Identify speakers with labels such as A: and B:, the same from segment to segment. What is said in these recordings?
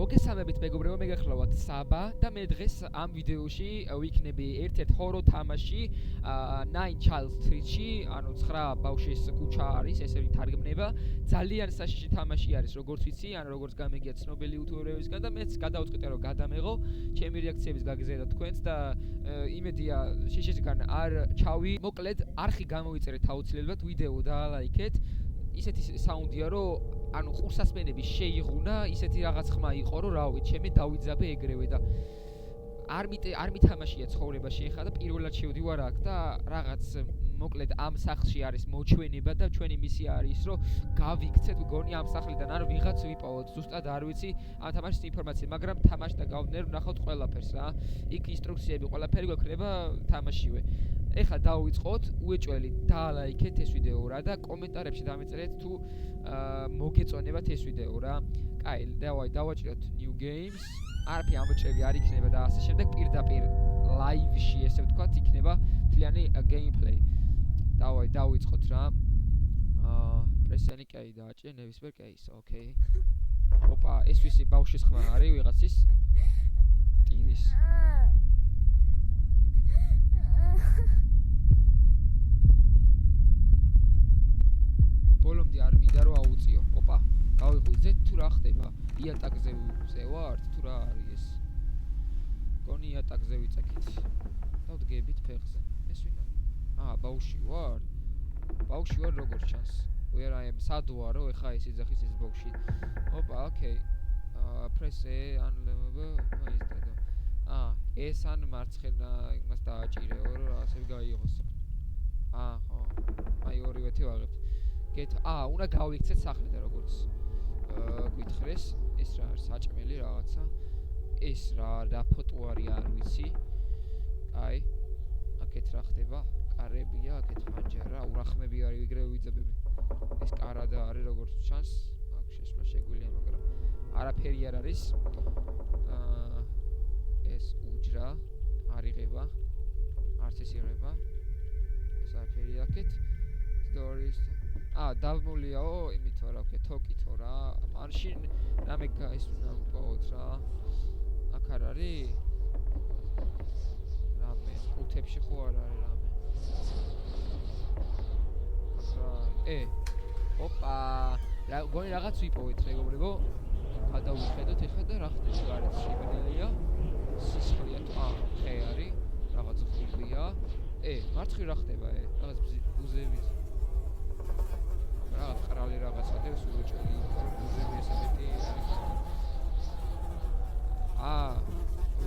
A: მოგესალმებით მეგობრებო, მე გახლავართ საბა და მე დღეს ამ ვიდეოში ვიქნები ერთ-ერთ ჰორორ თამაში Nine Child Street-ში, ანუ 9 ბავშვის ქუჩა არის, ესე ვითარგმნება. ძალიან საშიში თამაში არის, როგორც ვიცი, ან როგორც გამიგია ცნობილი იუთუბერებისგან და მეც გადავწყვიტე რომ გადამეღო, ჩემი რეაქციების გაგზავნა თქვენს და იმედია შიშისგან არ ჩავი. მოკლედ, არხი გამოვიწერეთ აუცილებლად, ვიდეო დაალაიქეთ. ისეთი საუნდია რომ ანუ ყურსასმენები შეიღუნა, ისეთი რაღაც ხმა იყო, რომ რა ვიცი, ჩემი დავიძაბე ეგრევე და არ მითამაშია ცხოვრებაში ახლა და პირველად შევდივარ აქ და რაღაც მოკლედ ამ სახლში არის მოჩვენება და ჩვენი მისია არის, რომ გავიქცეთ მგონი ამ სახლიდან არ ვიღაც ვიპოვოთ, ზუსტად არ ვიცი ამ თამაშის ინფორმაცია, მაგრამ თამაში და გავვნერ ვნახავთ ყველაფერს რა. იქ ინსტრუქციები ყველაფერი გვექნება თამაშივე. ეხლა დავიწყოთ, უეჭველი დაალაიქეთ ეს ვიდეო რა და კომენტარებში დამეწერეთ თუ მოგეწონებათ ეს ვიდეო რა. კაი, დავაჭიროთ new games. არაფერი ამოჭრები არ იქნება და ასე შემდეგ პირდაპირ live-ში ესე ვთქვათ იქნება მთლიანი gameplay. დავიწყოთ რა. პრესიანი კეი დააჭრე, ნებისმიერ კეის, ოკეი. ოპა, ეს ვისი ბავშვის ხმა არის ვიღაცის? ტირის. ბოლომდე არ მინდა რომ აუწიო. ოპა, გავიღვიძეთ თუ რა ხდება? იატაკზე ვარ თუ რა არის ეს? გონი იატაკზე ვიწექით. დავდგებით ფეხზე. ეს ვინ არის? ბავშვი ვარ. ბავშვი ვარ როგორც ჩანს. Where I am sad ვარო, ეხა ეს იძახის ეს ბავშვი. ოპა, ოკეი. press A unlevel ეს ან მარცხენა იმას დააჭირეო რომ რაღაცები გაიიღოს. ხო. აი ორივეთი ვაღებთ. უნდა გავიქცეთ სახლი და როგორც გითხრეს, ეს რა არის საჭმელი რაღაცა. ეს რა ფოტოარი არ ვიცი. აი, აქეთ რა ხდება? კარებია, აქეთ ფანჯარა, ურახმები არის ვიგრე ვიძებები. ეს კარადა არის როგორც ჩანს, აქ შეშმა შეგვიძლია, მაგრამ არაფერი არ არის. ეს უჯრა არ იღება. არც ეს იღება. ეს არაფერი აქეთ. Doris დავმოლიაო, იმითო რა ვქე, თოკითო რა. მაშინ რამე ეს უნდა მოვყოთ რა. აქ არ არის? რამე, კუთებში ხო არ არის რამე. ოპა, გონი რაღაც ვიპოვეთ მეგობრებო. გადავიხედოთ ეხლა და რა ხდება გარეთ შიგნელია. სისხლია თუ ხე არის, რაღაც ღრუბია. მარცხი რა ხდება რაღაც ბუზებით. რაღაც ყრალი რაღაცა და ეს უეჭველი ბუზები ესე მეტი არის.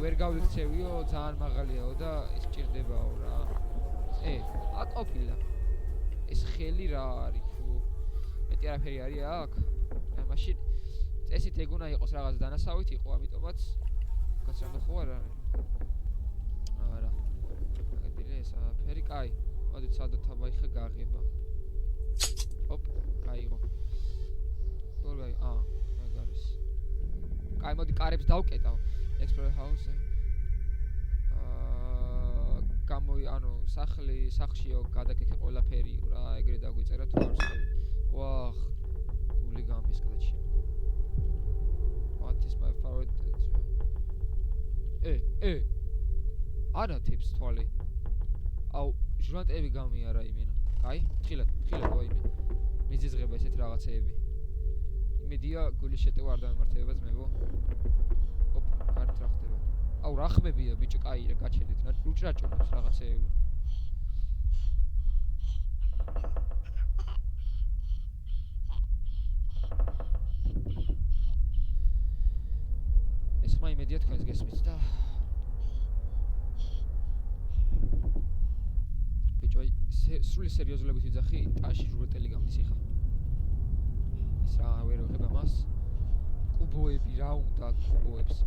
A: ვერ გავიქცევიო, ძალიან მაღალიაო და ის ჭირდებაო რა. აქ ყოფილა. ეს ხელი რა არის თუ მეტი არაფერი არის აქ? მაშინ წესით ეგ უნდა იყოს რაღაც დანასავით იყო, ამიტომაც გასრამე ხო არ არის? არა. აგეთილი ეს არაფერი, კაი. მოდით სადოთ აბაიხე გაღება. ოპ, გაიღო. თორე ეგ არის. კაი, მოდი კარებს დავკეტავ. Explore house. სახლშიო გადაკეთე ყველაფერი რა, ეგრე დაგვიწერა თუ არ ვსწრები. ვახ, გული გამისკდა ჩემ. What is my favorite? არა tips თვალი. ჟურნალები გამიარა იმენა. კაი, ხილად ვაიმე. მიზიზღება ესეთ რაღაცეები. იმედია გულის შეტევა არ დამემართებებაც მეგო. ოპ, კართ რა ხდება. რა ხმებია ბიჭო, კაი რა გაჩენდით რა უჭრაჭრობს რაღაცეები. ეს ხმა იმედია თქვენს გესმით და ბიჭო, სრული სერიოზულობით ვიძახი, ტაში ჟურნალები გამდის ეხა. ეს რა ვერ ვიღება მას. კუბოები რა უნდა კუბოებს.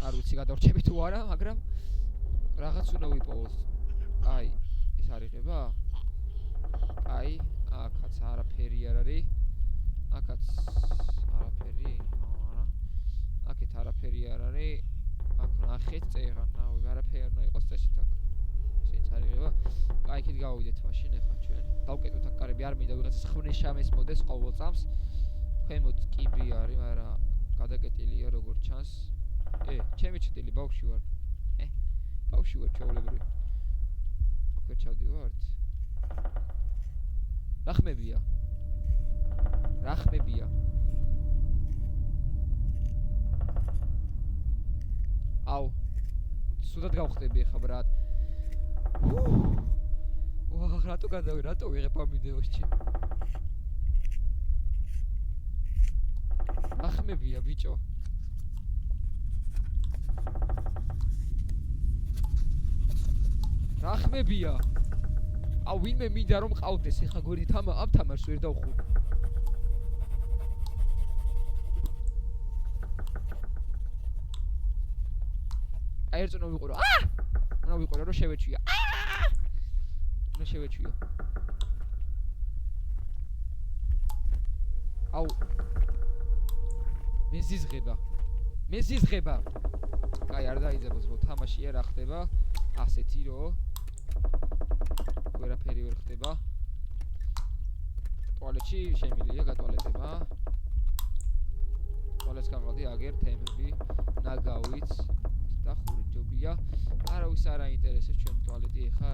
A: არ ვიცი გადავრჩები თუ არა, მაგრამ რაღაც უნდა ვიპოვოთ. აი, ეს არ იღება? აი, აქაც არაფერი არ არის. აქაც არაფერი, არა. აქეთ არაფერი არ არის. აქ ნახეთ წეღან, არაფერი არ უნდა იყოს წესით აქ. ისიც არის აი იქით გავიდეთ მაშინ ახლა ჩვენ. დავკეტოთ აქ კარები არ მინდა ვიღაცას ხვნიშა მესმოდეს ყოველ წამს. ქვემოთ კიბრი არის, მაგრამ გადაკეტილია როგორც ჩანს. ჩემი ჩიტილი ბავშვი ვარ. ბავშვი ვარ ჩაოლებრივი. აქ ვერ ჩავდივართ. რა ხმებია? აუ. სულად გავხდები ახლა ბრატ. ვაჰ, რატო ვიღებ ამ ვიდეოში? რა ხმებია ბიჭო? რა ხმებია? აუ ვინმე მინდა რომ ყავდეს ეხა გვერდით ამ თამაშს ვერ დავხურ. აი ერთო ვიყურო. უნდა ვიყურო რომ შევეჩვია. უნდა შევეჩვიო. აუ მეზიზღება. კაი არ დაიძაბოს თამაშია რა ხდება? ასეთი რო ვერაფერი ვერ ხდება. ტუალეტში შემილია გატუალეტება. ტუალეტს გაყავდი აგერ თემები, ნაგავიც და ხურჯობია. არავის არ აინტერესებს ჩვენ ტუალეტი ეხა.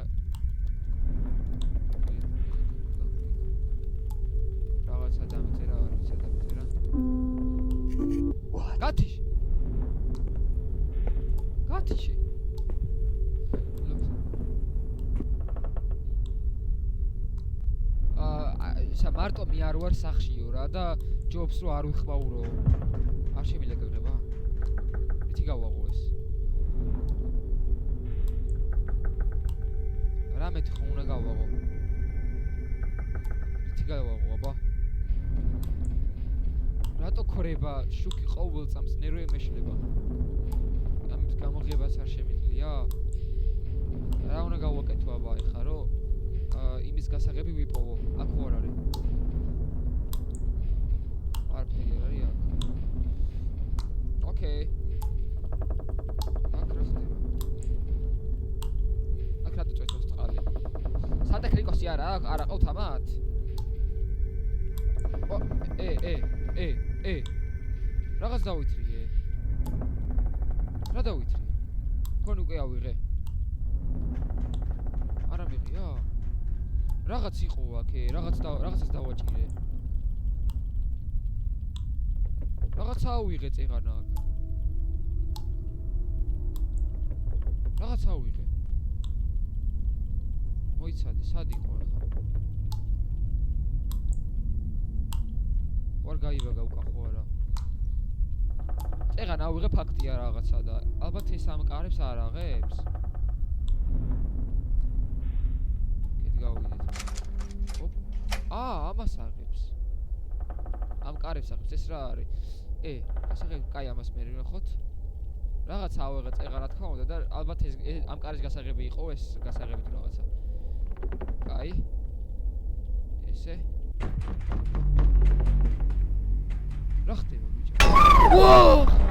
A: რაღაცა დამწერა, რაღაცა დამწერა. გათიში. მარტო მე არ ვარ სახშიო რა და ჯობს რო არ ვიხმაურო. არ შემიძლია გეღება? იცი გავაღო ეს. რამეთი ხომ უნდა გავაღო. იცი გავაღო აბა. რატო ქორება შუქი ყოველ წამს ნერვი მეშლება. ამის გამოღებას არ შემიძლია? რა უნდა გავაკეთო აბა ეხა რო იმის გასაღები ვიპოვო. აქ ხო არ არის. არაფერი არ არის აქ. ოკეი. აქ რა ხდება? აქ რატო წვეთოს წყალი? სანტა-კლაროსი არა ყავთ ამათ? რაღაც დავითრიე. რა დავითრიე? თქვენ უკვე ავიღე. არა მიღია? რაღაც იყო აქ, რაღაცას დავაჭირე. რაღაცა ავიღე წეღანა აქ. რაღაცა ავიღე. მოიცადე, სად იყო ახლა? ვარ გაიბაგა უკან ხო არა? წეღანა ავიღე ფაქტია რაღაცა და ალბათ ეს ამ კარებს არ აღებს. ამას აღებს. ამ კარებს აღებს ეს რა არის? გასაღები კაი ამას მე ვინახოთ. რაღაცა ავიღე წეღანა თქმა უნდა და ალბათ ეს ამ კარის გასაღები იყო ეს გასაღებით რაღაცა. კაი. ესე. რა ხდება ბიჭო? ვოო!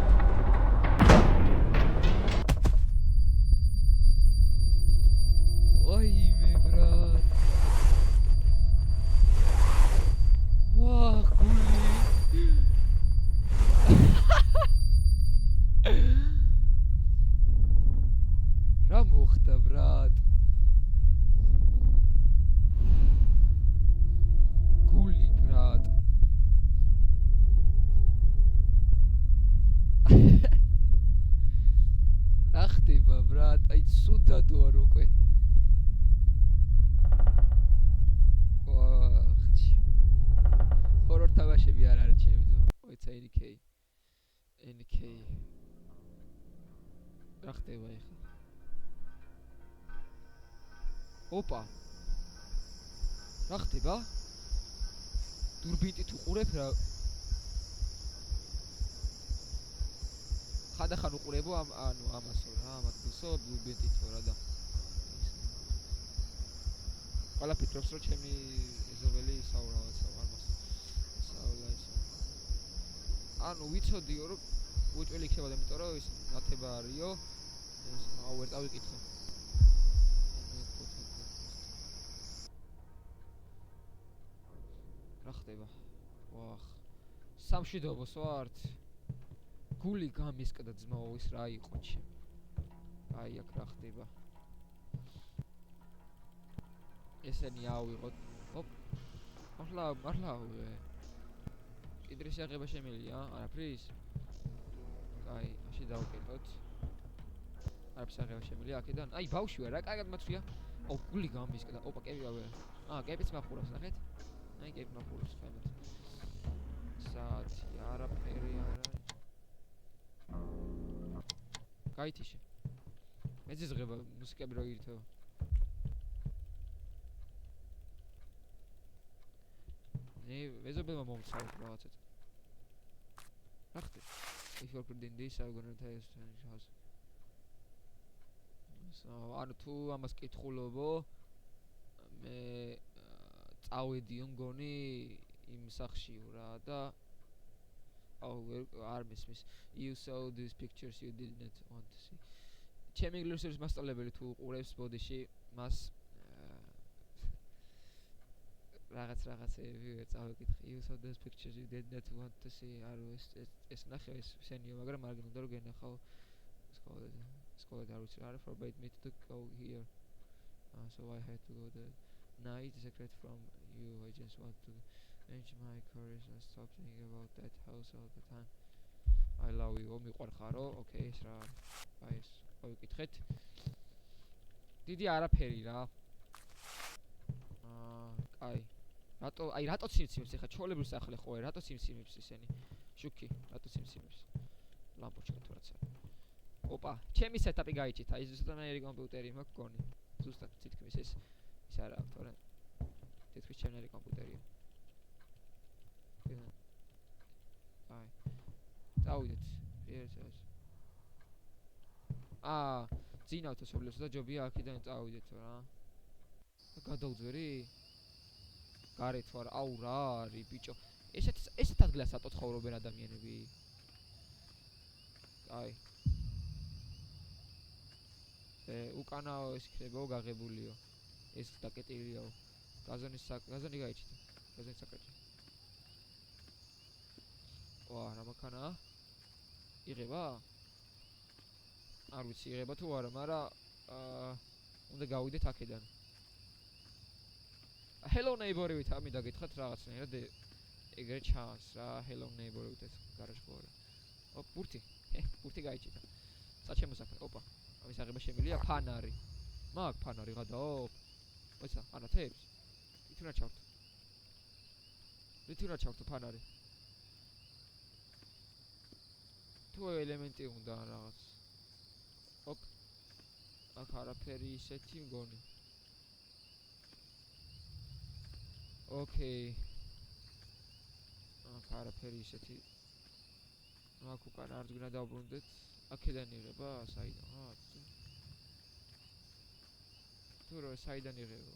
A: ოპა. რა ხდება? დურბინით უყურებ რა. ხანდახან უყურებო ამასო რა, ამათგულსო დურბინითო რა და. ყველა ფიქრობს რომ ჩემი ეზობელი ისაუბრა რაღაცა არ მას. ისაუბრა ისო. ანუ ვიცოდიო რომ უჭველი იქნება და იმიტომ რომ ის ნათება არისო. აუ ვერ დავიკითხო. რა ხდება? ვახ. სამშვიდობოს ვართ. გული გამისკდა ძმაო ის რა იყო ჩემი. აი აქ რა ხდება? ესენი ავიღოთ. ოპ. მარლა. კიდრის აღება შემილია, არაფრის? აი, ასე დავკეთოთ. არაფრის აღება შემილია აქედან. აი, ბავშვი ვარ, რა კარგად მათვია. ო, გული გამისკდა. ოპა, კები ავიღე. კებიც მახურავს, ნახეთ. აი, კები მახურავს ხემეთ. საათი, არაფერი არა. გაითიშე. მეძიზღება მუსიკები რო ირთო. მეზობელმა მომცავ რაღაცეთ. რა ხდება? If you're in this, I'm gonna tell you house. So, ანუ თუ ამას კითხულობო, მე წავედიო მგონი იმ სახშიო რა და არ მისმის. You saw these pictures you did not want to see. ჩემი ინგლისურის მასწავლებელი თუ უყურებს ბოდიში, მას რაღაცეები წავეკითხე. You saw those pictures you did not want to see. არო ეს ნახე ეს სენიო, მაგრამ არ გინდა რომ გენახავ სკოლა და რუსი არ forbade me to go here. So I had to go there. Night secret from you. I just want to change my career and stop thinking about that house all the time. I love you. მიყვარხარო. Okay, ეს რა. აი ეს გავიკითხეთ. დიდი არაფერი რა. აი რატო ციმციმებს ეხა ჩოლებრივ სახლე ხო რატო ციმციმებს ისენი შუქი რატო ციმციმებს ლამპოჩკა თუ რაც არის ოპა ჩემი სეტაპი გაიჭითა ის ზუსტად კომპიუტერი მაქვს გონი ზუსტად თითქმის ის არა აქვს თორე თითქმის ჩემი კომპიუტერია აი წავიდეთ ერთად ძინავთ სოფლიოს და ჯობია აქედან წავიდეთ რა გადაუძვერი გარეთ ვარ აუ რა არის ბიჭო ესეთ ადგილას ატო ცხოვრობენ ადამიანები აი უკანა ეს იქნებაო გაღებულიო ეს დაკეტილიაო გაზონი გაიჭიდა გაზონი საკრეჭი ვა რა მაქანაა იღება არ ვიცი იღება თუ არა მაგრამ უნდა გავიდეთ აქედან Hello neighbor-ით ამი დაგითხრათ რაღაცნაირად ეგრე ჩანს რა Hello neighbor-ით ეს გარაჟბორი. ბურთი გაიჭიდა. საჩემო საქმე. ოპა. ამის აღება შემილია ფანარი. მაგ ფანარი გადაო. მოიცა, ანათებს. თვითონ ჩავთო ფანარი. თუ ელემენტი უნდა რაღაც. ოპ. აქ არაფერი ისეთი მგონი. Okay. არაფერი ისეთი. აქ უკან არ გვინდა დავბრუნდეთ. აქედან იღება საიდან? თუ რა საიდან იღება?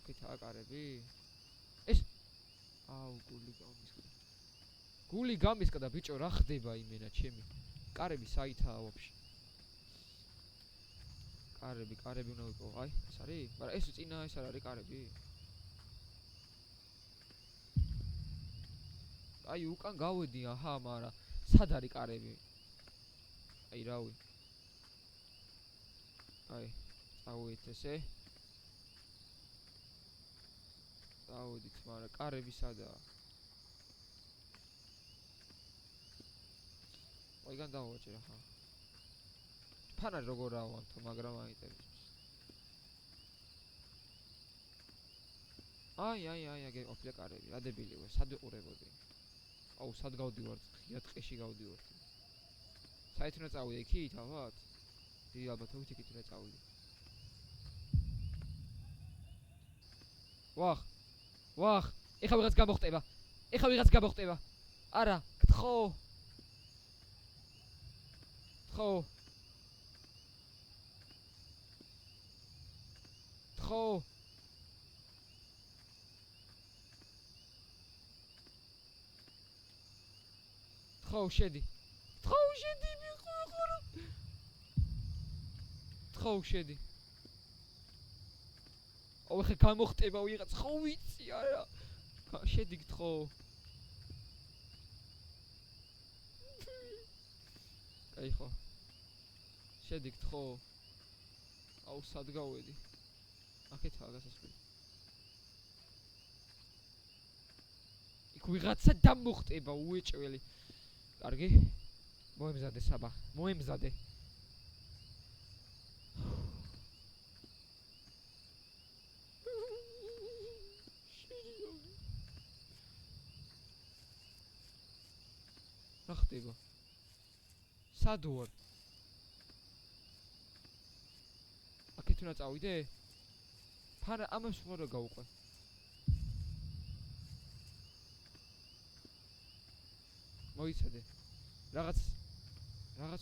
A: აქეთ აკარები? ეს გული გამისკდა ბიჭო რა ხდება იმენა ჩემი? კარები საითაა ვაფშე? კარები უნდა ვიყო. აი, ეს არის? მაგრამ ეს წინა ეს არ არის კარები? აი, უკან გავედი, აჰა, მაგრამ სად არის კარები? აი, რავი. აი, წავედით ესე. წავედით, მაგრამ კარები სადაა? აიგან დავაჭერ ახლა. ფანარი როგორ ავანთო, მაგრამ აინტერესებს. აი, ოფლია კარები, რა დებილი ვარ, სად ვიყურებოდი? აუ, სად გავდივარ? ღია ტყეში გავდივარ. საით უნდა წავიდე იქით, ალბათ? დიდი ალბათობით იქით უნდა წავიდე. ვახ, ეხა ვიღაც გამოხტება. არა, გთხო. შედი მიყურე შედი ხე გამოხტება ვიღაც ხო ვიცი არა შედგით ხო აი ხო შედგით ხო აუ სად გავედი აქეთაა გასასვლელი იქ ვიღაცა დამოხტება უეჭველი კარგი მოემზადე საბა მოემზადე რა ხდება სად ვარ აქეთ უნდა წავიდე ფარა ამას ვარ გავუყვე მოიცადე რაღაც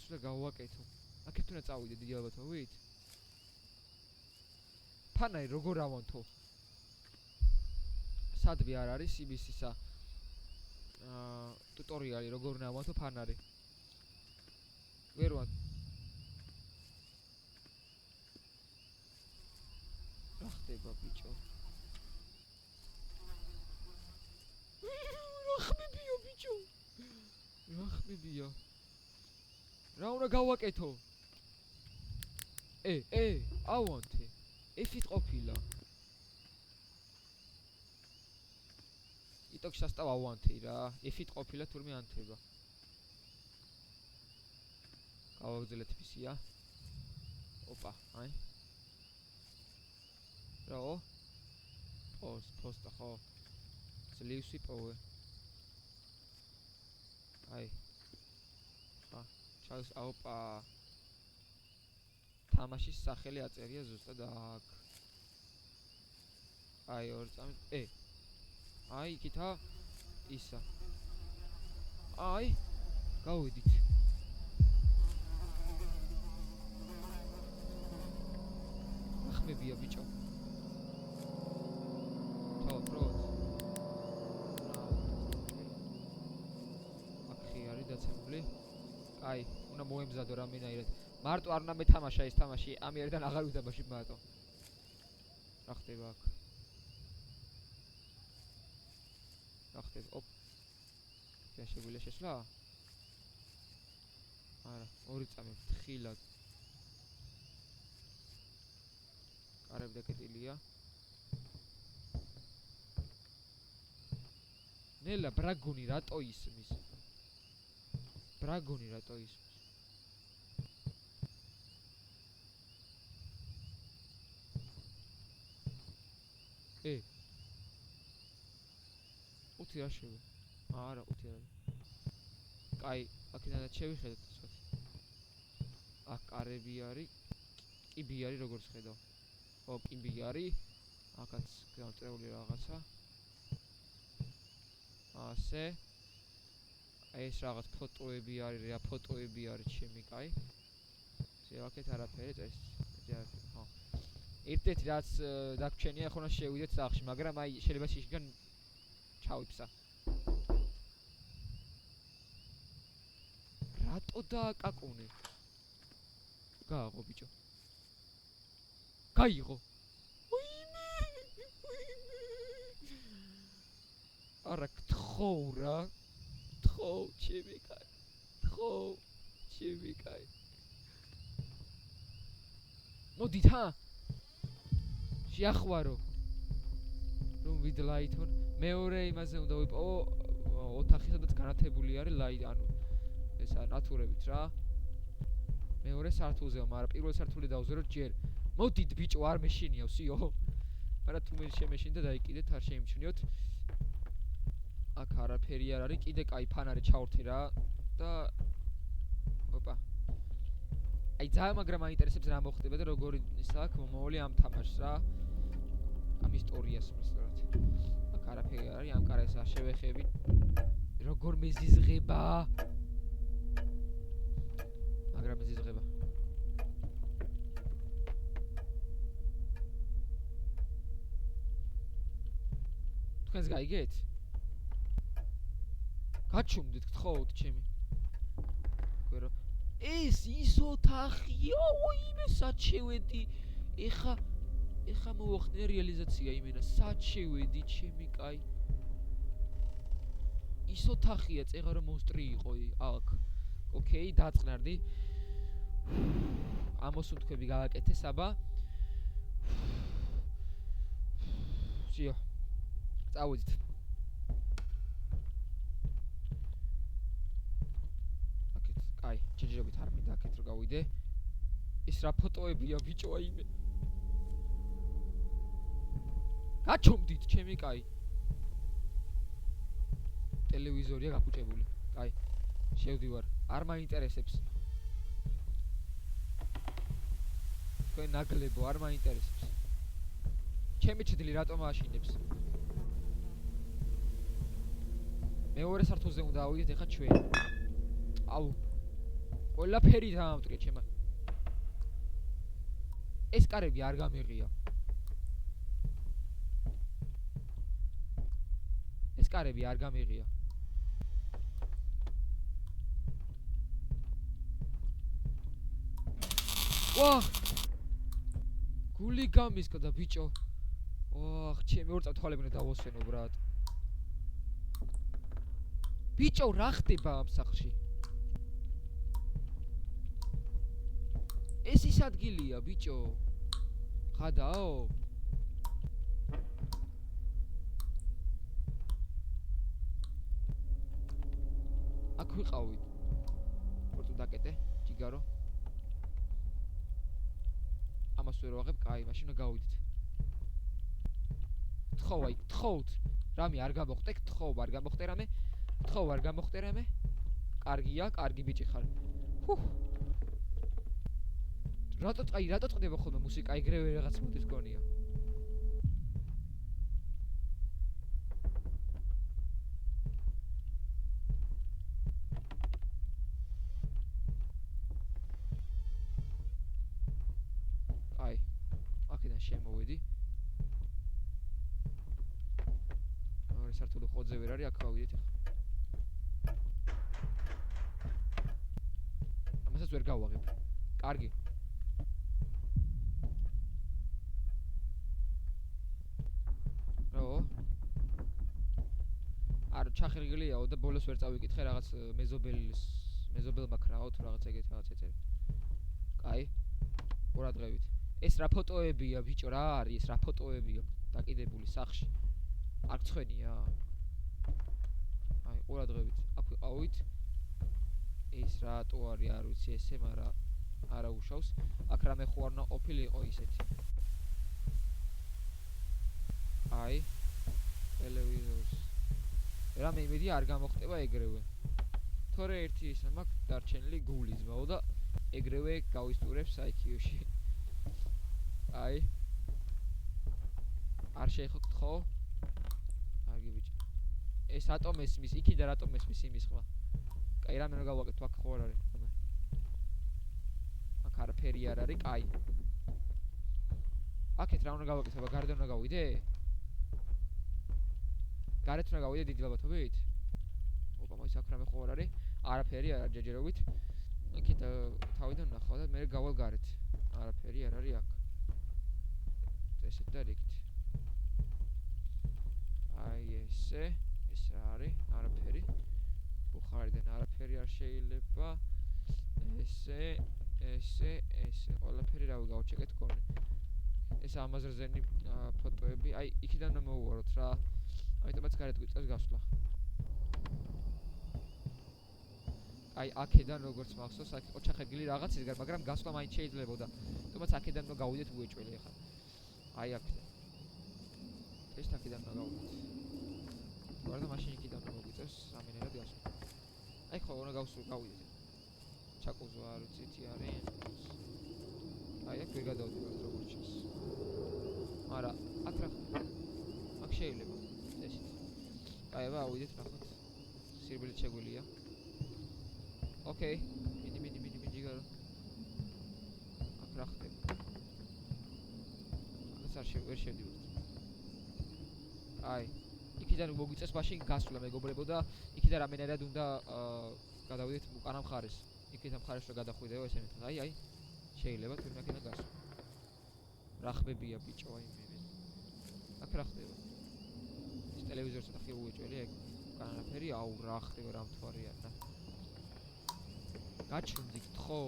A: უნდა გავაკეთო აქეთ უნდა წავიდე დიდი ალბათობით ფანაი როგორ ავანთო სადვე არ არის CBC-სა ტუტორიალი როგორ უნდა ავანთო ფანარი ვერ ვარ რა ხდება ბიჭო რა ხმებია ბიჭო რა ხმებია რა უნდა გავაკეთო ავანთე F-ით ყოფილა იტოქ სასტავ ავანთე რა F-ით ყოფილა თურმე ანთება გავაგზელეთ ფისია ოპა აი რაო პოსტა ხო ძლივს ვიპოვე აი ხა ჩავს ოპა თამაშის სახელი აწერია ზუსტად აქ აი ორ წამი აი იქითა ისა აი გავიდით ხმებია ბიჭო თავ პროთ აქ არის დაცემული აი უნდა მოემზადო რამენაირად მარტო არ უნდა მეთამაშა ეს თამაში ამიერიდან აღარ ვიდაბაში მარტო რა ხდება აქ რა ხდება ოპ და შეგვიძლია შესვლა არა ორი წამი თხილად კარები დაკეტილია ნელა ბრაგონი რატო ისმის ბრაგონი რატო ისმის უთი რა შევე არა უთი არა კაი აქედანაც შევიხედოთ ცოტა აქ კარები არის კიბი არის როგორც ხედავ ო კიბი არის აქაც გამწეული რაღაცა ასე ეს რაღაც ფოტოები არის რა ფოტოები არის ჩემი კაი ზევაკეთ არაფერი წეს ხო ერთ-ერთი რაც დაგჩენია ახლა შევიდეთ სახლში მაგრამ აი შეიძლება შიშგან ჩავიფსა რატო დააკაკუნე გააღო ბიჭო გაიღო არა თხო რა თხო ჩემი კაი თხო ჩემი კაი მოდით ჰა შეახვარო რომ ვიდლაითონ მეორე იმაზე უნდა ვიპოვო ოთახი სადაც განათებული არის ლაი ანუ ესა ნატურებით რა მეორე სართულზეა მაგრამ პირველ სართულზე დავზერო ჯერ მოდით ბიჭო არ მეშინიო სიო მაგრამ თუ მე შემეშინდა დაიკიდეთ არ შეიმჩნიოთ აქ არაფერი არ არის კიდე კაი ფანარი ჩავრთი რა და ოპა აი ძალიან მაგრამ აინტერესებს რა მოხდება და როგორი ისა აქ მომავალი ამ თამაშს რა ამ ისტორიას მოსწრათ აქ არაფერი არ არის ამ კარეს არ შევეხები როგორ მეზიზღება მაგრამ მეზიზღება თქვენს გაიგეთ გაჩუმდით გთხოვთ ჩემი გვერო ეს ის ოთახია ოიმე სად შევედი ეხა ეხა მოვახდინე რეალიზაცია იმენა სად შევედი ჩემი კაი ის ოთახია წეღარო მონსტრი იყო აქ ოკეი დაწყნარდი ამოსუნთქვები გააკეთე საბა სიო წავედით აკეთ კაი ჯეჯობით არ მინდა აკეთ რომ გავიდე ის რა ფოტოებია ბიჭო აიმე გაჩომდით ჩემი კაი ტელევიზორია გაკუჭებული კაი შევდივარ არ მაინტერესებს თქვენ ნაგლებო არ მაინტერესებს ჩემი ჩდილი რატომ აშინებს მეორე სართულზე უნდა ავიდეთ ეხა ჩვენ აუ ყველაფერი დაამტკიე ჩემო ეს კარები არ გამიღია ეს კარები არ გამიღია ვაჰ გული გამისკდა ბიჭო ვაჰ ჩემი ორ წათვალებინე დავოსვენო ბრატ ბიჭო რა ხდება ამ სახლში ეს ის ადგილია ბიჭო ხადაო აქ ვიყავით პორტუ დაკეტე ჯიგარო ამას ვერ ვაღებ კაი მაშინ უნდა გავიდეთ თხოვაი თხოვთ რამე არ გამოხტე თხოვ არ გამოხტე რამე თხოვ არ გამოხტე რამე კარგია კარგი ბიჭი ხარ ჰუ რატო წდება ხოლმე მუსიკა ეგრევე რაღაც მოდის გონია აი აქედან შემოვედი ორი სართული ხოძე ვერ არის აქ გავიდეთ ამასაც ვერ გავაღებ კარგი ჩახერგილიაო და ბოლოს ვერ წავიკითხე რაღაც მეზობელმა ქრაო თუ რაღაც ეგეთ რაღაც ეწერი. კაი. ყურადღებით. ეს რა ფოტოებია ბიჭო რა არის? რა ფოტოებია დაკიდებული სახში? არ გცხვენია? აი, ყურადღებით. აქ ვიყავით. ეს რატო არის არ ვიცი ესე, მაგრამ არა უშავს. აქ რამე ხო არ უნდა ყოფილიყო ისეთი. აი, ტელევიზორს რამე იმედი არ გამოხტება ეგრევე. თორე ერთი ისა მაქვს დარჩენილი გული ძმაო და ეგრევე გავისტურებს IQ-ში. აი. არ შეიხოთ ხო? კარგი ბიჭი. ეს რატომ ესმის? იქიდან რატომ ესმის იმის ხმა? კაი, რამე რა გავაკეთო აქ ხო არ არის? აქ არაფერი არ არის, კაი. აქეთ რა უნდა გავაკეთო? გარდან უნდა გავიდე? გარეთ უნდა გავიდე დიდი ალბათობით? ოპა, მოიცა აქ რამე ხო არ არის? არაფერი არ არის ჯეჯერობით. იქით თავიდან ნახავ და მე გავალ გარეთ. არაფერი არ არის აქ. ესეთ და რიგით. აი ესე, ეს რა არის? არაფერი. ბუხარიდან არაფერი არ შეიძლება. ესე, ყველაფერი რავი გავჩეკეთ გონი. ეს ამაზრზენი ფოტოები, აი იქიდან მოვუაროთ რა. აიტომაც გარეთ გვიწევს გასვლა. აი აქედან როგორც მახსოვს, აქ იყო ჩახერგილი რაღაც ისგან, მაგრამ გასვლა მაინც შეიძლებოდა. თუმცა აქედან უნდა გავიდეთ უეჭველი ახლა. აი აქედან. ეს აქედან უნდა გავიდეთ. ვარდა მაშინ იქიდან მოგვიწევს სამინერად გასვლა. აი ხო უნდა გავიდეთ. ჩაკუზო არ ვიცი არის. აი აქ ვერ გადავდივართ როგორც ჩანს. არა, აქ რა. აქ შეიძლება. ესეთ. აი აბა ავიდეთ ნახოთ. სირბილით შეგვილია. ოკეი. მიდი ჯიგარო. აქ რა ხდება? აქ ვერ შევდივართ. აი, იქიდან მოგვიწევს მაშინ გასვლა მეგობრებო და იქიდან რამენერად უნდა გადავიდეთ უკანა მხარეს. იქიდან მხარეს რომ გადახვიდეო ესე მეთქვა. აი, შეიძლება თურმე აქედან გასვლა. რა ხმებია ბიჭო ვაიმე აქ რა ხდება ის ტელევიზორს და ხი უეჭველი ეგ განაფერი აუ რა ხდება რა მთვარია და გაჩვენდი ხო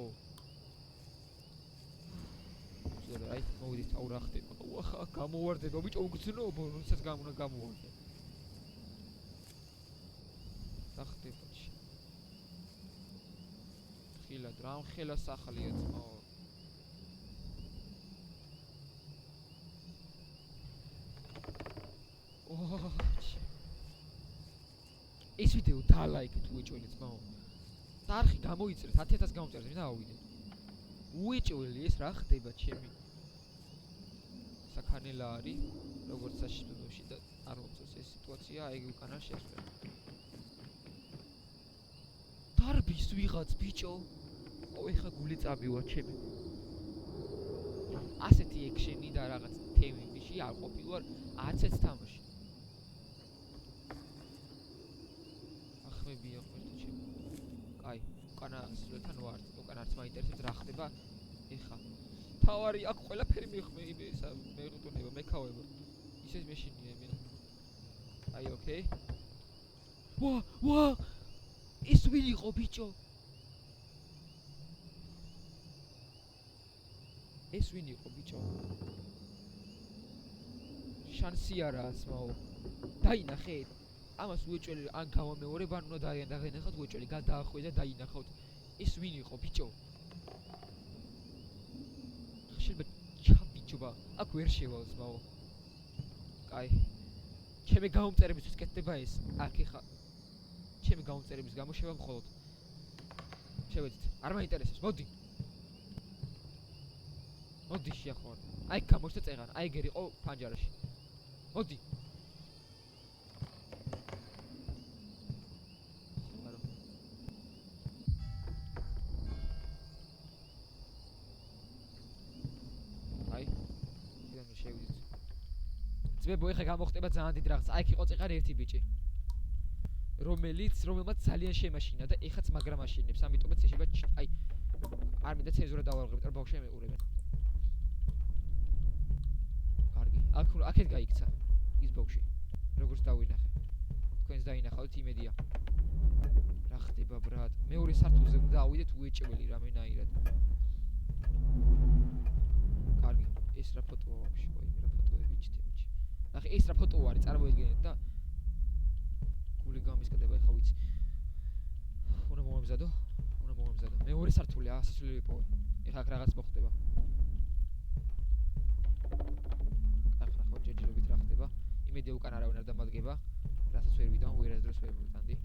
A: ზურა აი მოვიდით აუ რა ხდება უახა გამოვარდება ბიჭო უგზნობო როდესაც გამონა გამოვარდა რა ხდება ხილად რა ხელა სახალია ძმაო ეს ვიდეო დალაიქეთ უეჭველი ძმაო დარხი გამოიწერეთ 10000 გამოწერეთ მე დავიდე უეჭველი ეს რა ხდება ჩემი საქანელა არის როგორც საშიშტოში და არ მოწევს ეს სიტუაცია ეგ უკანა შეხვდა დარბის ვიღაც ბიჭო ო ეხა გული წაბივა ჩემი ასეთი ექშენი და რაღაც თემებში არ ყოფილვარ არც ერთ თამაში ახმებია ხოლმე ჩემი კაი უკანა სულთან ვარ უკანა არც მაინტერესებს რა ხდება ეხა თავარი აქ ყველაფერი მეღუტუნება მეკავება ისე მეშინია მე აი ოკეი ვა ის ვინ იყო ბიჭო ეს ვინ იყო ბიჭო შანსი არა ასმაო დაინახე ამას უეჭველი ან გამომეორებ ან უნდა დაინახოთ უეჭველი გადაახვედა და დაინახოთ ეს ვინ იყო ბიჭო შეიძლება ჩაბიჭობა აქ ვერ შევალსმაო კაი ჩემი გამომწერებისთვის კეთდება ეს აქ ეხა ჩემი გამომწერების გამო შევა მხოლოდ შევედით არ მაინტერესებს მოდი შეახვალ აი გამოჩნდა წეღან აი ეგ იყო ფანჯარაში მოდი აი შენ შევიდით ძმებო ეხა გამოხდება ძალიან დიდ რაღაც აი იყო წეღან ერთი ბიჭი რომელმაც ძალიან შემაშინა და ეხაც მაგრა მაშინებს ამიტომაც შეიძლება აი არ მინდა ცენზურა დავარღვევთ რა ბავშვები მეყურებენ აქეთ გაიქცა ის ბოქში როგორც დავინახე თქვენს დაინახავთ იმედია რა ხდება ბრატ მეორე სართულზე უნდა ავიდეთ უეჭველი რამენაირად კარგი ეს რა ფოტოა ვაფშე ვაიმე რა ფოტოები ჩიტებიჩი ნახე ეს რა ფოტოა არის წარმოიდგინეთ და გული გამისკდება ეხა ვიცი უნდა მომემზადო მეორე სართული ასასვლელი ვიპოვე ეხა აქ რაღაც მოხდება ჯერჯერობით რა ხდება იმედია უკან არავინ არ დამადგება რასაც ვერ ვიტან ვერასდროს ვერ ვიტანდი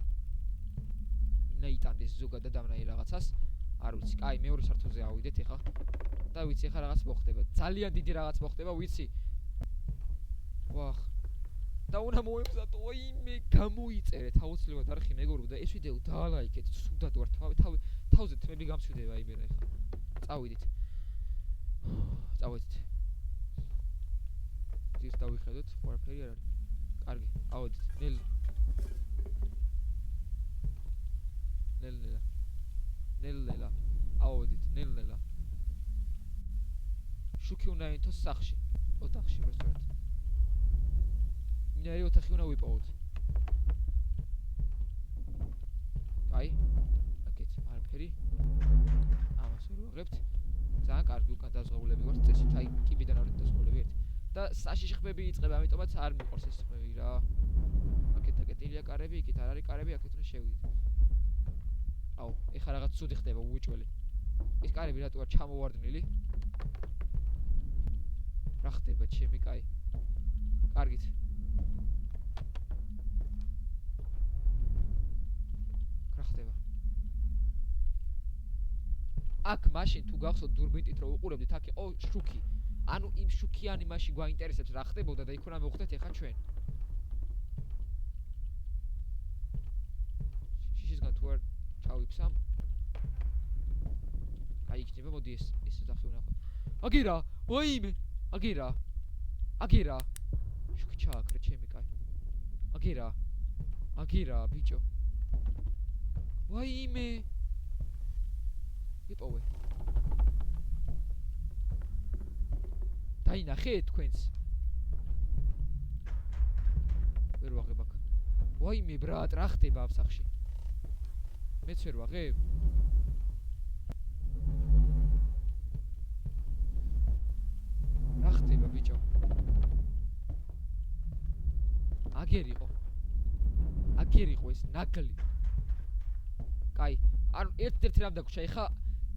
A: ნეიტანდეს ზოგადად დამნაი რაღაცას არ ვიცი კაი მეორე სართულზე ავიდეთ ეხა და ვიცი ეხა რაღაც მოხდება ძალიან დიდი რაღაც მოხდება ვიცი ვახ და უნდა მოემზადო იმე გამოიწერეთ აუცილებლად არხი მეგობრებო და ეს ვიდეო დაალაიქეთ სუდად ვარ თავზე თმები გამშვიდება იბერა ეხა წავიდით ის დავიხედოთ ყველაფერი არ არის კარგი ავედით ნელ-ნელა ავედით ნელ-ნელა შუქი უნდა ინთოს სახში ოთახში პროსტად მინარი ოთახი უნდა ვიპოვოთ აი აკეთ არაფერი ამას ვერ ვაღებთ ძალიან კარგი უკან დაზღვეულები გვაქვს წესით აი კიბიდან არის დაზღვეულები ერთი და საშიში ხმები იწყება, ამიტომაც არ მიყვარს ეს ხმები რა. აქეთ აკეტილია კარები, იქით არ არის კარები, აქეთ უნდა შევიდეთ. აუ, ეხლა რაღაც ცუდი ხდება უეჭველი. ეს კარები რატო არ ჩამოვარდნილი? რა ხდება ჩემი კაი? კარგით. რა ხდება? აქ მაშინ თუ გახსოვთ დურბინით რო უყურებდით, აქ იყო შუქი. ანუ იმ შუქიანი მაშინ გვაინტერესებს რა ხდებოდა და იქ უნდა მოვხდეთ ეხა ჩვენ. შიშისგან თუ არ ჩავიფსამ. აი იქნება მოდი ეს ოთახი ვნახოთ. აგირა, ვაიმე, აგირა. შუქი ჩააქრე ჩემი კაი. აგირა, ბიჭო. ვაიმე. იპოვე. დაინახეთ თქვენს? ვერ ვაღებ აქ. ვაიმე ბრატ, რა ხდება ამ სახში? მეც ვერ ვაღებ? რა ხდება ბიჭო? აგერ იყო ეს ნაგლი. კაი, ანუ ერთ-ერთი რამ დაგვრჩა, ეხა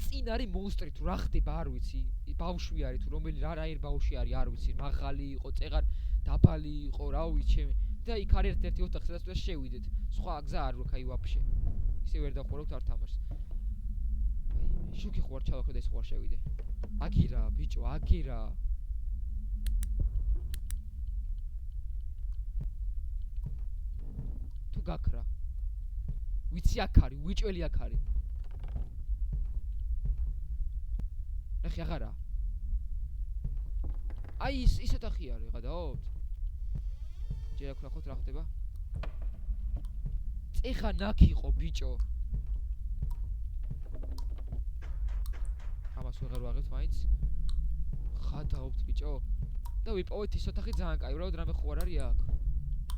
A: წინ არის მონსტრი თუ რა ხდება არ ვიცი, ბავშვი არის თუ რომელი რაერ ბავშვი არის არ ვიცი, მაღალი იყო, წეღარ დაბალი იყო, რა ვიცი ჩემი. და იქ არის ერთ-ერთი ოთახი, სადაც შევიდეთ. სხვა გზა არ აქვს აი ვაფშე. ისე ვერ დავხურავთ არ თამაშს. აი, შუქი ხوار ჩავახედა ის ხوار შევიდე. აგირა, ბიჭო, აგირა. თუ გაქრა. ვიცი აქ არის, ვიჭველი აქ არის. ნახე აღარა. აი ის ოთახი არის, გადაოთ. ჯერ აქ ნახოთ რა ხდება. წეხა ნაკ იყო ბიჭო. ამას ვეღარ ვაღებთ მაინც. ხადაობთ ბიჭო. და ვიპოვეთ ის ოთახი ძალიან კაი, უბრალოდ რამე ხო არ არის აქ.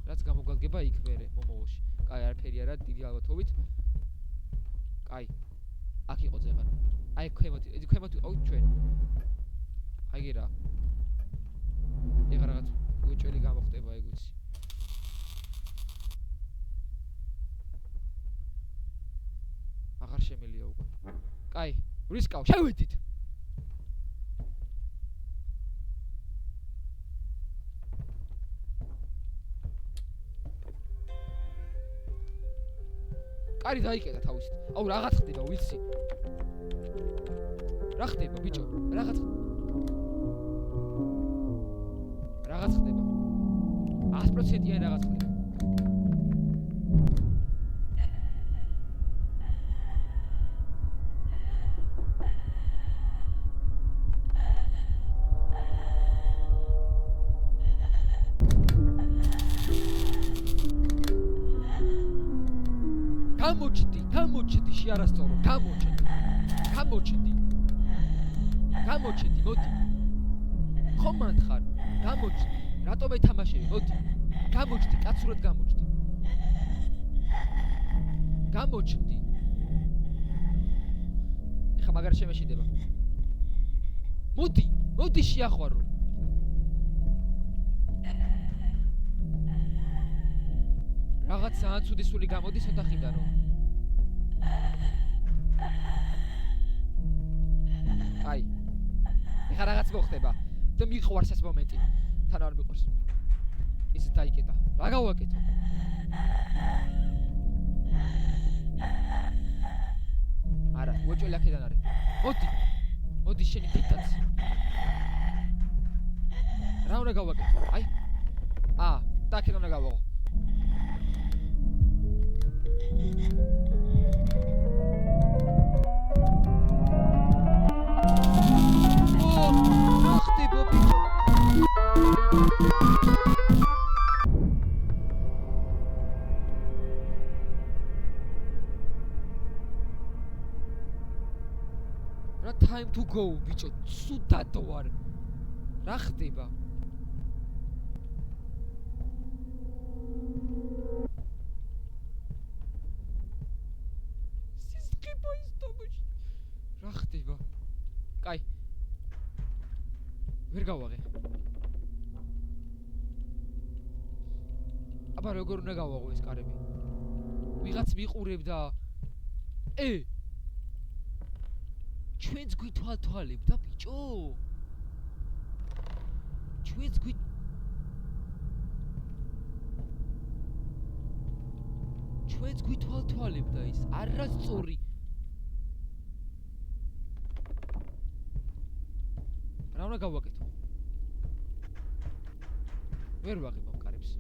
A: რაც გამოგადგება იქ მერე მომავალში. კაი, არაფერი არა, დიდი ალბათობით. კაი. აქ იყო წეხა. აი ქვემოთ ვიყავით ჩვენ. აიგე რა. ეხლა რაღაც უჭველი გამოხდება ეგ ვიცი. აღარ შემილია უკვე. კაი, რისკავ, შევედით. კარი დაიკეტა თავისით. აუ რაღაც ხდება, ვიცი. რა ხდება, ბიჭო? რაღაც ხდება. 100%-იან რაღაც ხდება. გამოჩდი, შეარასწორო, გამოჩდი, მოდი. ხომ მანთხარ, გამოჩდი. რატომ ეთამაშები, მოდი. გამოჩდი, კაცურად გამოჩდი. გამოჩდი. ეხა მაგარ შემეშინდება. მოდი შეახვარო. რაღაც ძალიან ცუდი სული გამოდის ოთახიდანო. აი. ეხა რაღაც მოხდება. და მიყვარს ეს მომენტი. თან არ მიყვარს. ის დაიკეტა. რა გავაკეთო? არა, უჭველი აქედან არის. მოდი შენი თითაც. რა უნდა გავაკეთო? აი. და აქედან უნდა გავაღო. რა ხდება ბიჭო? რა time to go ბიჭო, სუდადო არ. რა ხდება? სისხლი ისტომში. რა ხდება? კაი. ვერ გავაღე. აბა როგორ უნდა გავაღო ეს კარები? ვიღაც მიყურებდა. ჩვენც გვითვალთვალებდა ბიჭო. ჩვენც გვითვალთვალებდა ის. არასწორი. რა უნდა გავაკეთო? ვერ ვაღებ ამ კარებს.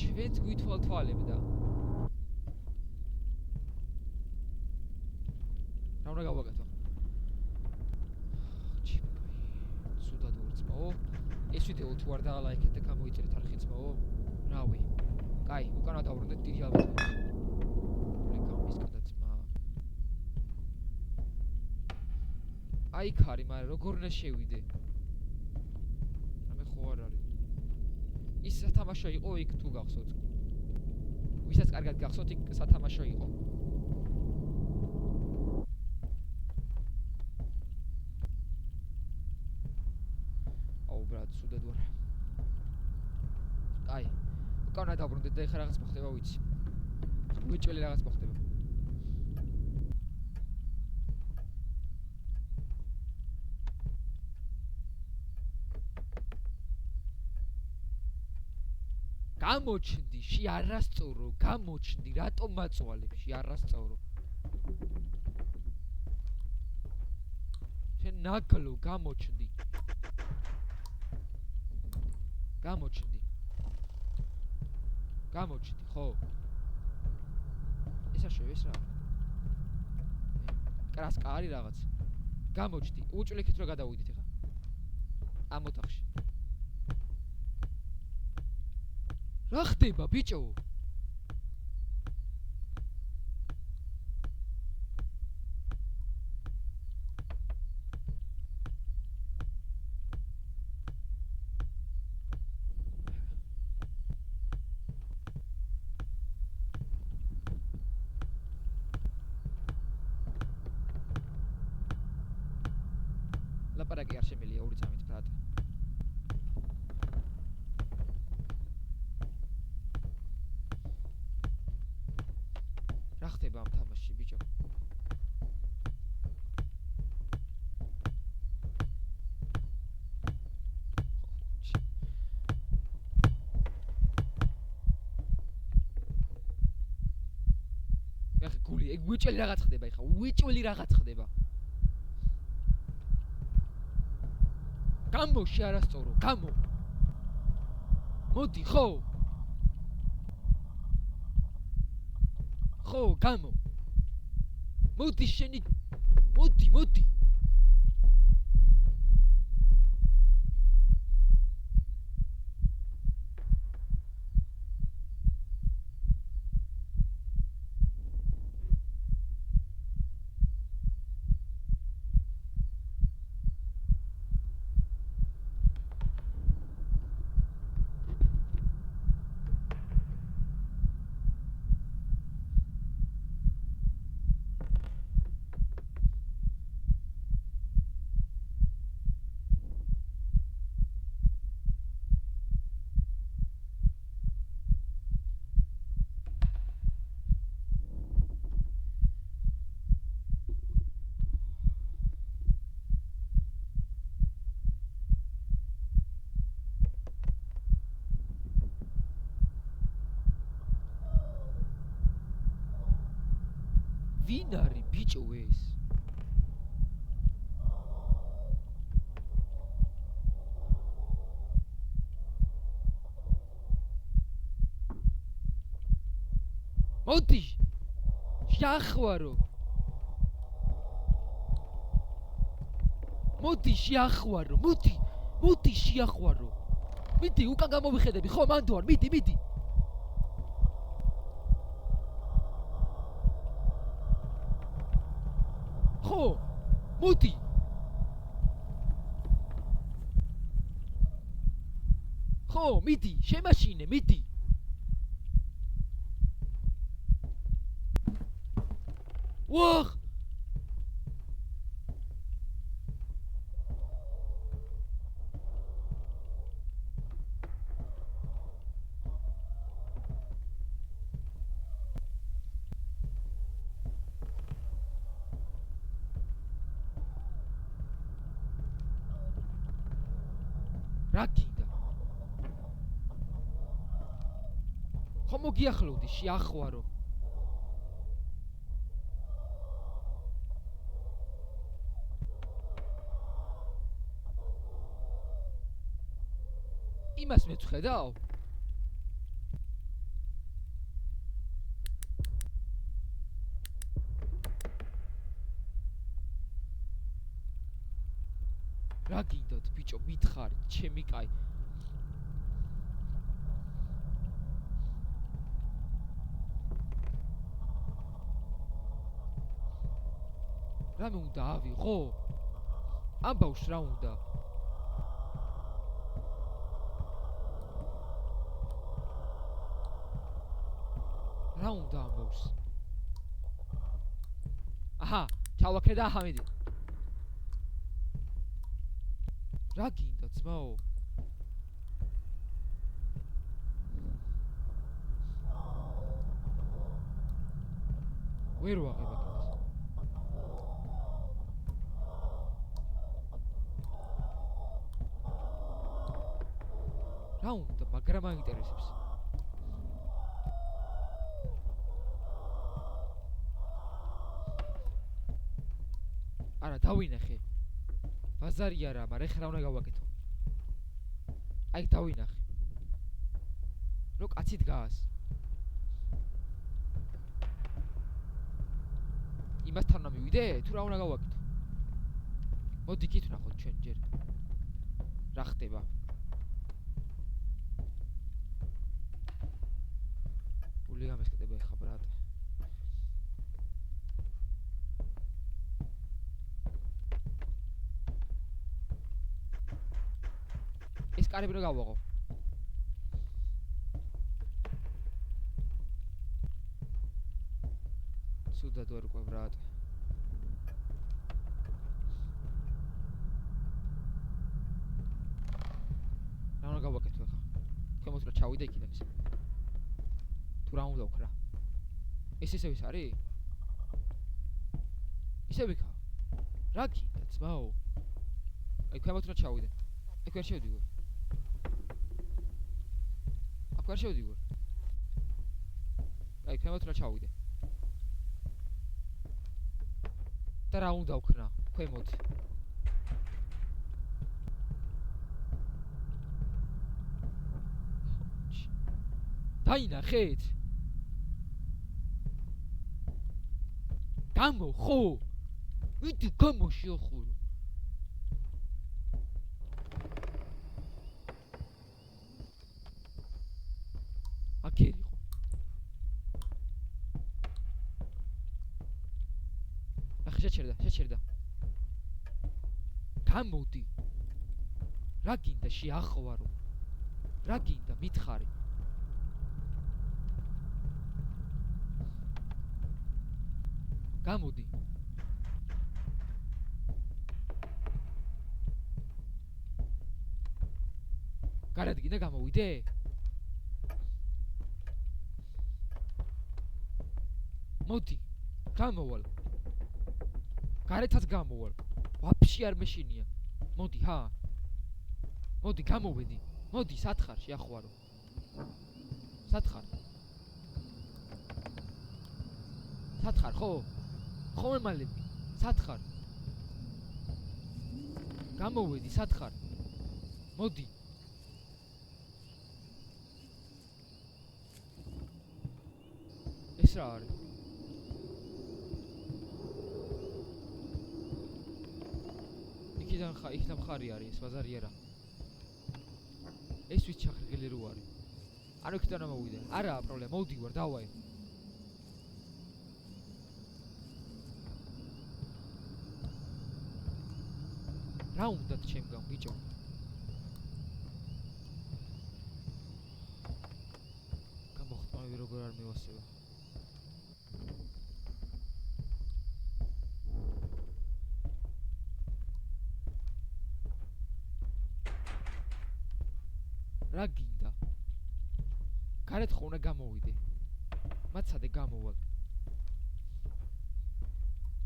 A: ჩვენც გვითვალთვალებდა. რა უნდა გავაკეთო? სუდად ვორწმაო. ეს ვიდეო თუ არ დაალაიქეთ და გამოიწერეთ არხიცმაო. რავი. კაი, უკანა დავბრუნდეთ დიდი ალბათობით. ლეკამის გადაცმა. კაი, მაგრამ როგორ უნდა შევიდე? რამე ხო არ არის. ის სათამაშო იყო იქ თუ გახსოვთ? ვისაც კარგად გახსოვთ, იქ სათამაშო იყო. აუ ბრატ, სუდად ვარ. აი, უკანა დაბრუნდეთ და ეხლა რაღაც მოხდება ვიცი. უიჭველი რაღაც მოხდება. გამოჩნდი, არასწორო, გამოჩნდი, რატომ მაწვალებში არასწორო? შენ ნაგლო გამოჩნდი. გამოჩნდი, ხო? ეს არ შევეს რა? კრასკა არის რაღაც. გამოჩნდი, უჭვლიქით რომ გადავიდეთ ეხლა. ამ ოთახში. რა ხდება, ბიჭო? ლაპარაკი არ შემიძლია ორი წამით, ბრატ. რა ხდება ამ თამაშში, ბიჭო? ეხა გული, ეგ უიჭველი რაღაც ხდება ეხა, უიჭველი რაღაც ხდება. გამოში არასწორო, გამო. მოდი, ხო? ხო, გამო. მოდი შენი. მოდი. ვინ არის ბიჭო ეს? მოდი შეახვარო. მოდი შეახვარო. მიდი უკან გამოვიხედები, ხო მანდ ვარ, მიდი. ხო, მოდი. ხო, მიდი, შემაშინე, მიდი. ვახ! რა გინდა? ხო მოგიახლოვდი, შეახვარო. იმას მეწხედავ? რა გინდათ ბიჭო, მითხარი, ჩემი კაი. რამე უნდა ავიღო? ამ ბავშვს რა უნდა? რა უნდა ამ ბავშვს? აჰა, ჩავაქრე და ახამედი. რა გინდა ძმაო? ვერ ვაღებ აქედას. რა უნდა, მაგრამ მაინტერესებს. არა, დავინახე. ბაზარი არა, მაგრამ ეხლა რა უნდა გავაკეთო? აი, დავინახე. რო კაცი დგას. იმასთან უნდა მივიდე? თუ რა უნდა გავაკეთო? მოდი იქით ვნახოთ ჩვენ ჯერ. რა ხდება? გული გამესკდება ეხა ბრატ. ეს კარები რა გავაღო? სუდად ვერ ყვე ბრატ. რა უნდა გავაკეთო ეხა? ქვემოთ რა ჩავიდე იქიდან ისე. თუ რა უნდა ვქრა? ეს ისევ ის არის? ისევ იქა? რა გინდა ძმაო? აი ქვემოთ რა ჩავიდე? ეგ ვერ შევდივარ. აქ ვერ შევდივარ. აი ქვემოთ რა ჩავიდე? და რა უნდა ვქნა? ქვემოთ. დაინახეთ? გამო ხო? ვიდი გამო შეახურო. აკერიყო. ახ შეჩერდა. გამოდი. რა გინდა შეახვარო? რა გინდა მითხარი? გამოდი. გარადგინდა გამოვიდე? მოდი, გამოვალ. გარეთაც გამოვალ. ვაფშე არ მეშინია. მოდი, ჰა. მოდი, გამოვედი. მოდი, სათხარ შეახვარო. სათხარ. სათხარ, ხო? ხო მემალები. სათხარ. გამოვედი, სათხარ. მოდი. ეს რა არის? იქიდან მხარი არის ეს ბაზარი არა. ეს ვის ჩახრგილი რო არის? ანუ იქიდან მოვიდე. არაა პრობლემა, მოვდივარ, დავაი. რა უნდა ჩემგან ბიჭო? გამოხტავი როგორ არ მივასება. რა გინდა? გარეთ ხო უნდა გამოვიდე. მაცადე გამოვალ.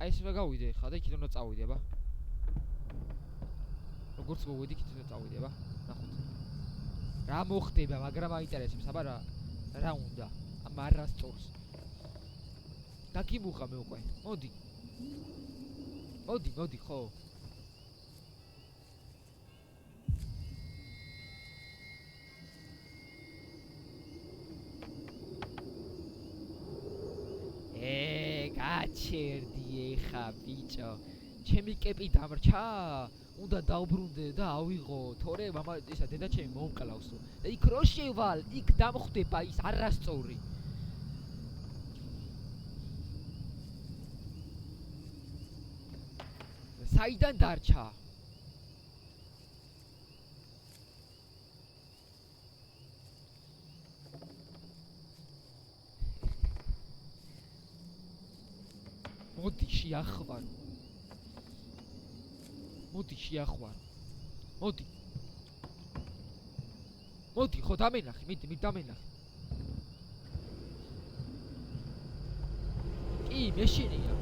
A: აი ეს რა გავიდე ხა და იქიდან უნდა წავიდე ბა. როგორც მოვედი იქიდან უნდა წავიდე ბა. ნახოთ. რა მოხდება, მაგრამ აინტერესებს, აბა რა უნდა? ამ არასწორს. დაგიმუხა მე უკვე. მოდი. მოდი, ხო. გაჩერდი ეხა ბიჭო. ჩემი კეპი დამრჩა? უნდა დავბრუნდე და ავიღო, თორე მამა ისა დედა ჩემი მომკლავსო. და იქ რო შევალ, იქ დამხვდება ის არასწორი. საიდან დარჩა? შეახვარო. მოდი შეახვარო. მოდი. მოდი, ხო დამენახე, მიდი დამენახე. კი, მეშინია.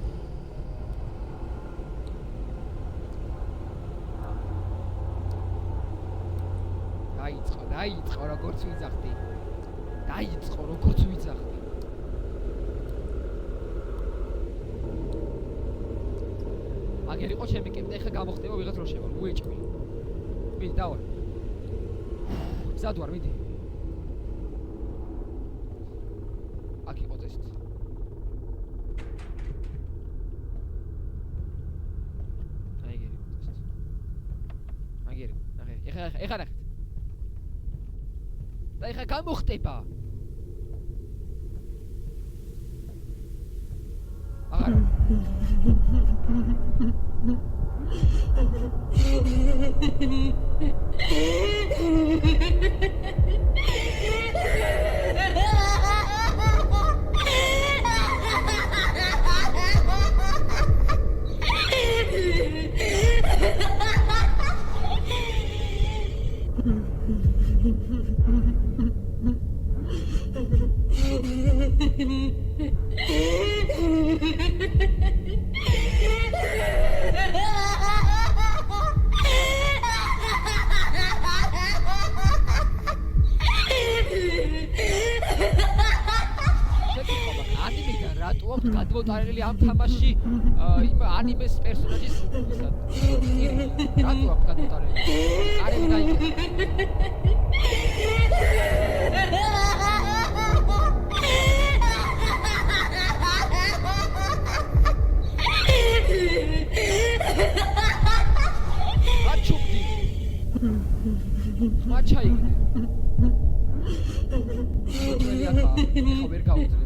A: დაიწყო, როგორც ვიძახდი. აგერ იყო ჩემი კემპი, ეხლა გამოხდება ვიღაც რო შევალ, უეჭვი. მიდი დავალ. მზად ვარ, მიდი. აქ იყო წესით. აგერი, ნახე. ეხლა ნახეთ. და ეხლა გამოხდება. აღარა. გადმოტანილი ამ თამაში იმ ანიმეს პერსონაჟის რატო აქვს გადმოტანილი? არები დაიგე. აჩუქდი. მაჩაიგდე. ხო ვერ გავუძლებ.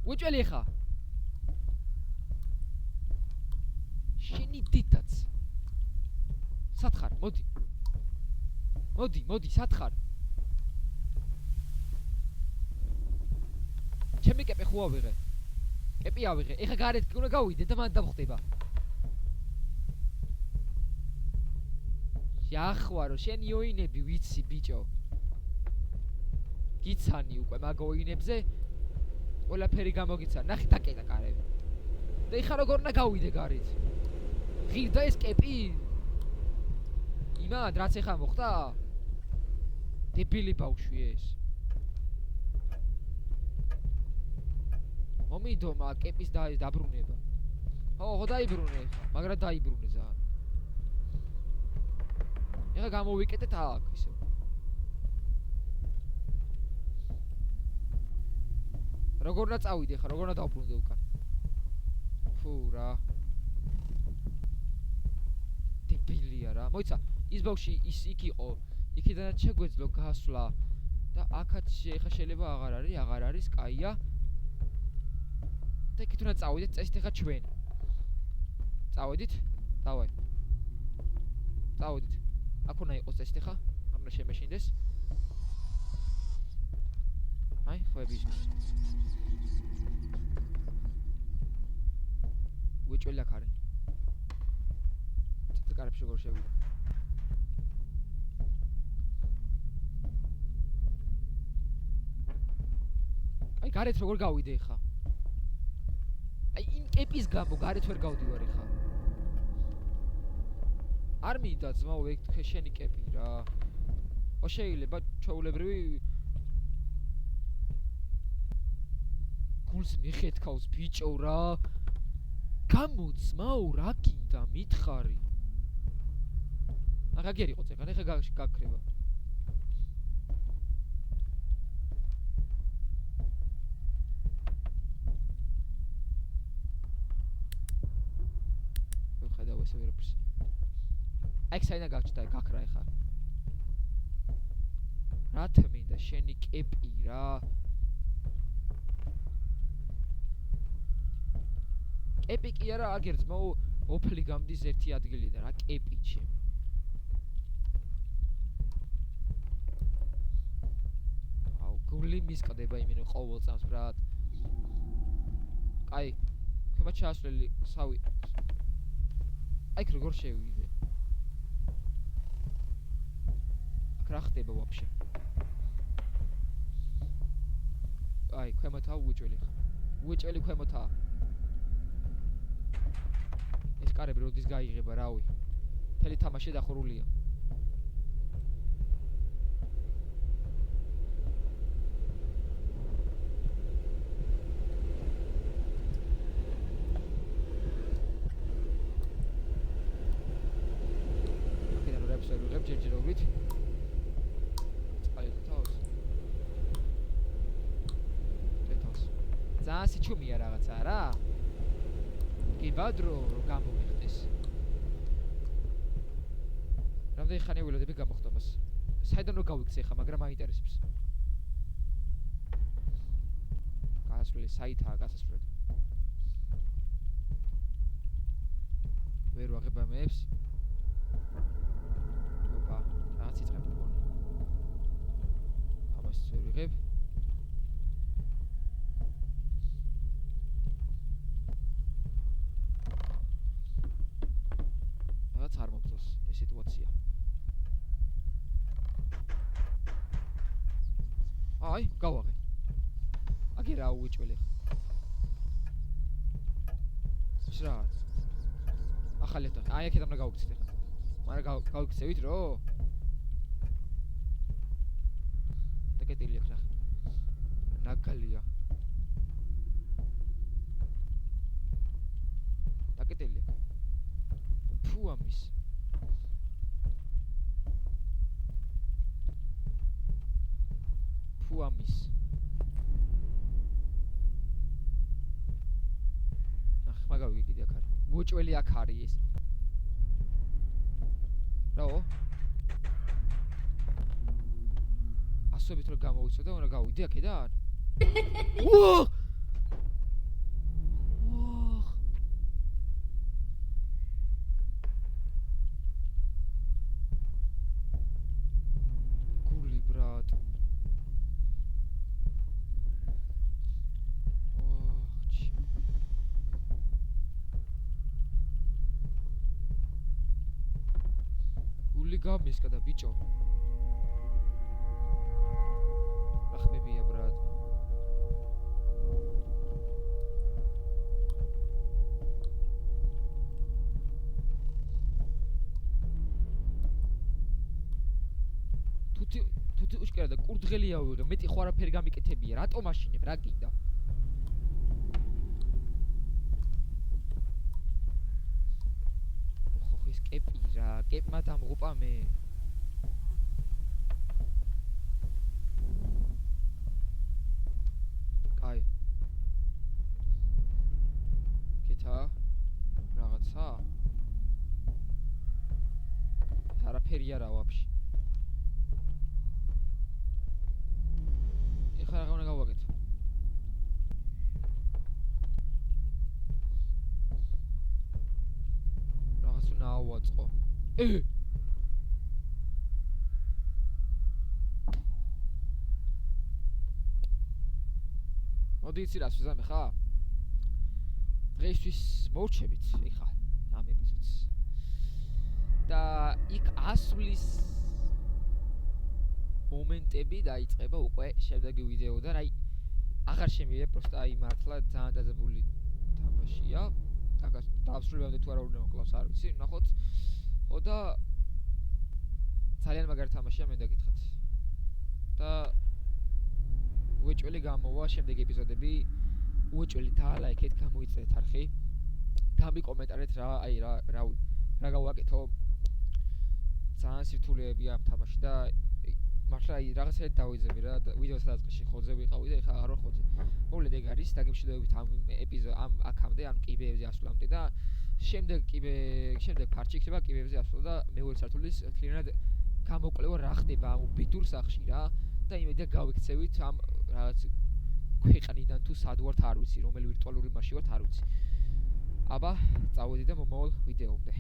A: უჭველი ხა. შენი დიტაც. სათხარ, მოდი. მოდი, სათხარ. ჩემი კეპი ხო ავიღე. კეპი ავიღე. ეხა გარეთ უნდა გავიდე და მან დავხდება. შეახვარო, შენი ოინები ვიცი ბიჭო. გიცანი უკვე მაგ ოინებზე. ყველაფერი გამოგიცა, ნახე დაკეტა კარები. და ეხა როგორ უნდა გავიდე გარეთ? ღირდა ეს კეპი? იმად, რაც ეხა მოხდა? დებილი ბავშვი ეს. მომიდომა კეპის დაბრუნება. ხო, დაიბრუნე ეხა, მაგრამ დაიბრუნე ზაარ. ეხა გამოვიკეტეთ აქ ისე. როგორ უნდა წავიდე ხა, როგორ უნდა დავბრუნდე უკან? ფუ რა. დებილია რა. მოიცა, ის ბავში იქ იყო. იქიდანაც შეგვეძლო გასვლა და აქაც ეხა შეიძლება აღარ არის, კაია. და იქით უნდა წავიდეთ, წესით ეხა ჩვენ. წავედით? დავაი. წავედით. აქ უნდა იყოს წესით ეხა, არ უნდა შემეშინდეს. აი, ხოები. უჭველი აქ არის. ცოტა კარებში როგორ შევიდა. აი, გარეთ როგორ გავიდე ხა? აი, იმ კეპის გამო გარეთ ვერ გავდივარ ხა. არ მიდა ძმაო, ეგ შენი კეპი რა. ო შეიძლება ჩაულებრივი გულს მიხეთქავს ბიჭო რა. გამოძმაო რა გინდა მითხარი აღა გერი ყოწე ხან ეხა გაქრება ხედავ ესე ვერაფერს აი საინა გაჩნდა გაქრა ეხა რა თმინდა შენი კეპი რა კეპი კი არა აგერ ძმაო ოფლი გამდის ერთი ადგილიდან რა კეპი ჩემი აუ გული მისკდება იმენ ყოველ წამს ბრატ აი ხება ჩასვლელი სავი აი როგორ შევიდე აქ რა ხდება ვაფშე აი ქვემოთა უეჭველი ქვემოთა ეს კარები როდის გაიღება რავი მთელი თამაში დახურულია ჯერჯერობით აი თავს ძალიან სიჩუმეა რაღაცა რა გიბადრო რომ გამომიხდეს რამდენი ხანი ველოდები გამოხდა მას საიდან რომ გავიქცე ხა მაგრამ მაინტერესებს გასასვლელი საითაა გასასვლელი ვერ ვაღება მეებს რაც იწყებ თქონი ამას ვერ ვიღებ რაღაც არ მომწონს ეს სიტუაცია აი გავაღე აგერა უეჭველი რა ახალი და აი აქედან რა გავიქცეთ ახლა მაგრამ გავიქცევით რო დაკეტილია ხა ნაგალია დაკეტილია ფუ ამის ახ მაგავი კიდე აქ არის უეჭველი აქ არის ეს რაო ასობით რომ გამოვიცოდა უნდა გავიდე აქედან უაჰ გული ბრატ გული გამისკდა ბიჭო ახმებია ბრატ თუთი უშკერა და კურდღელია ვიღე მეტი ხო არაფერი გამიკეთებია რატო მაშინებ რა გინდა ხო ეს კეპი რა კეპმა დამღუპა მე კაი კეთა რაღაცა არაფერი არა ვაფშე ეხლა რა უნდა გავაკეთო რაღაც უნდა ავაწყო მოდი იცი რას ვიზამე ხა დღეისთვის მოვჩებით ეხლა ამ ეპიზოდს და იქ ასვლის მომენტები დაიწყება უკვე შემდეგი ვიდეოდან აი აღარ შემიძლია პროსტა აი მართლა ძალიან დაძაბული თამაშია აკაც დავსრულებამდე თუ არა უნდა მოკლავს არ ვიცი ნახოთ ხო და ძალიან მაგარი თამაშია მე დაგითხრათ და უეჭველი გამოვა შემდეგი ეპიზოდები უეჭველი დაალაიქეთ გამოიწერეთ არხი გამიკომენტარეთ რა გავაკეთო. ძალიან სირთულეებია ამ თამაში და მართლა რაღაცა დავიძები რა ვიდეოს დაწყისში ხოძე ვიყავი და ეხლა აღარ ვარ ხოძე. მოვლედ ეგ არის დაგემშვიდობებით ამ აქამდე ან კიბეებზე ასვლამდე და შემდეგ ფარჩი იქნება კიბეებზე ასვლა და მეორე სართულის მთლიანად გამოკვლევა რა ხდება ამ ბედურ სახლში რა და იმედია გავიქცევით ამ რაღაც ქვეყნიდან თუ სად ვართ არ ვიცი რომელი ვირტუალური მასში ვართ არ ვიცი. აბა წავედი და მომავალ ვიდეომდე.